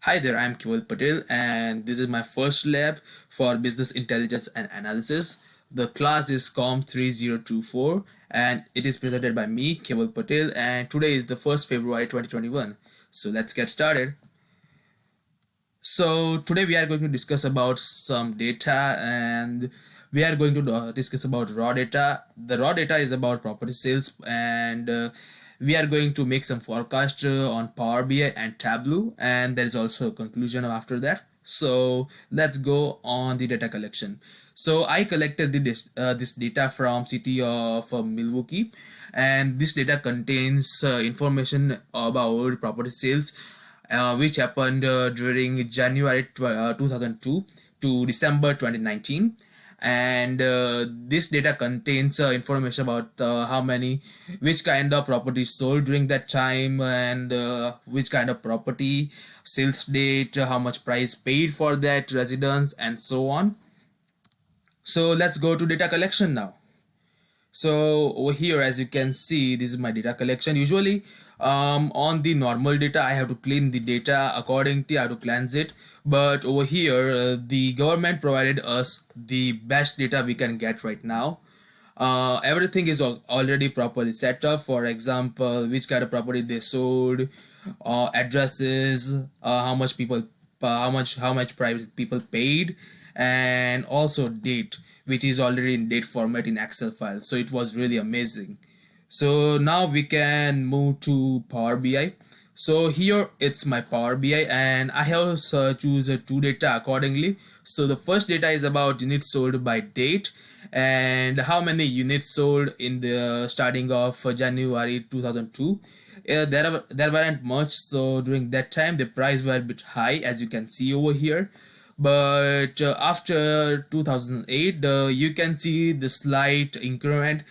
Hi there, I'm Keval Patel, and this is my first lab for business intelligence and analysis. The class is COM 3024, and it is presented by me, Keval Patel, and today is the 1st February 2021. So let's get started. So today we are going to discuss about some data, and we are going to discuss about raw data. The raw data is about property sales, and we are going to make some forecast on Power BI and Tableau, and there is also a conclusion after that. So let's go on the data collection. So I collected this data from city of Milwaukee, and this data contains information about property sales which happened during January 2002 to December 2019. And this data contains information about which kind of property sold during that time, and which kind of property, sales date, how much price paid for that residence, and so on. So let's go to data collection now. So over here, as you can see, this is my data collection. Usually on the normal data, I have to clean the data accordingly, I have to cleanse it. But over here, the government provided us the best data we can get right now. Everything is already properly set up. For example, which kind of property they sold, addresses, how much private people paid, and also date, which is already in date format in Excel file. So it was really amazing. So now we can move to Power BI. So here it's my Power BI, and I have choose two data accordingly. So the first data is about units sold by date, and how many units sold in the starting of January 2002. There weren't much, so during that time the price were a bit high, as you can see over here. But after 2008, you can see the slight increment.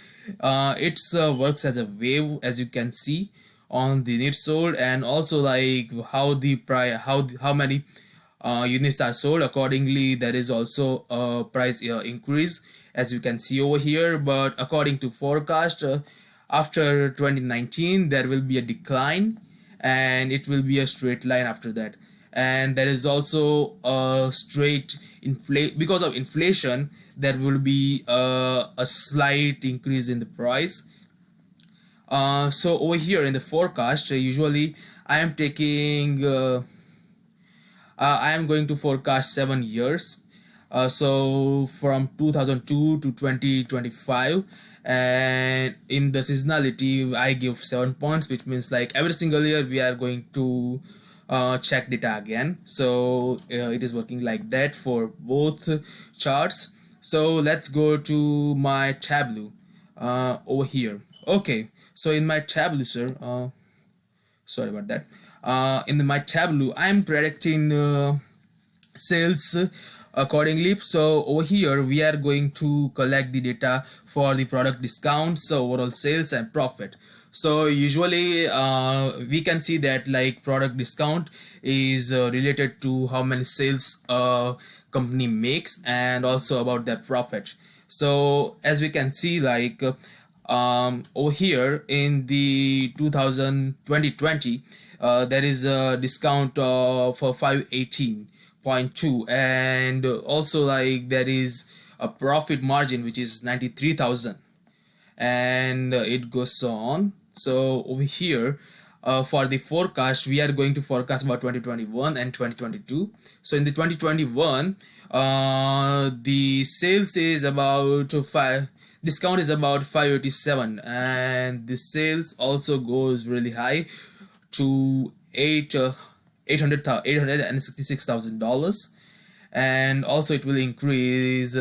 It works as a wave, as you can see on the units sold, and also like how the price, how many units are sold. Accordingly, there is also a price increase, as you can see over here. But according to forecast, after 2019 there will be a decline, and it will be a straight line after that. And there is also a straight because of inflation, there will be a slight increase in the price. So over here in the forecast, usually I am taking I am going to forecast 7 years. So from 2002 to 2025, and in the seasonality I give 7 points, which means like every single year we are going to check data again. So it is working like that for both charts. So let's go to my Tableau over here. Okay, so in my Tableau, sir, sorry about that. In my Tableau, I'm predicting sales accordingly. So over here we are going to collect the data for the product discounts, so overall sales and profit. So usually we can see that like product discount is related to how many sales a company makes, and also about their profit. So as we can see, like over here in the 2020, there is a discount of 518.2, and also like there is a profit margin which is 93,000, and it goes on. So over here, for the forecast, we are going to forecast about 2021 and 2022. So in the 2021, the sales is about 5, discount is about 587, and the sales also goes really high to 866,000 dollars, and also it will increase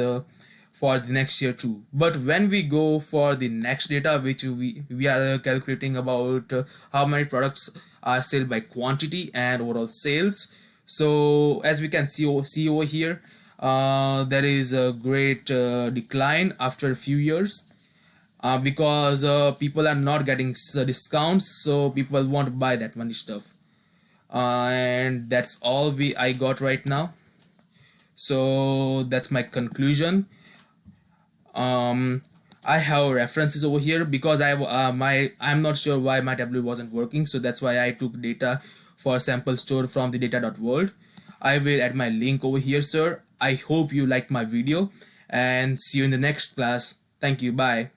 for the next year too. But when we go for the next data, which we are calculating about how many products are sold by quantity and overall sales. So as we can see over here, there is a great decline after a few years, because people are not getting discounts, so people won't buy that money stuff. And that's all I got right now. So that's my conclusion. I have references over here because I'm not sure why my Tableau wasn't working, so that's why I took data for sample store from the data.world. I will add my link over here, sir. I hope you liked my video and see you in the next class. Thank you. Bye.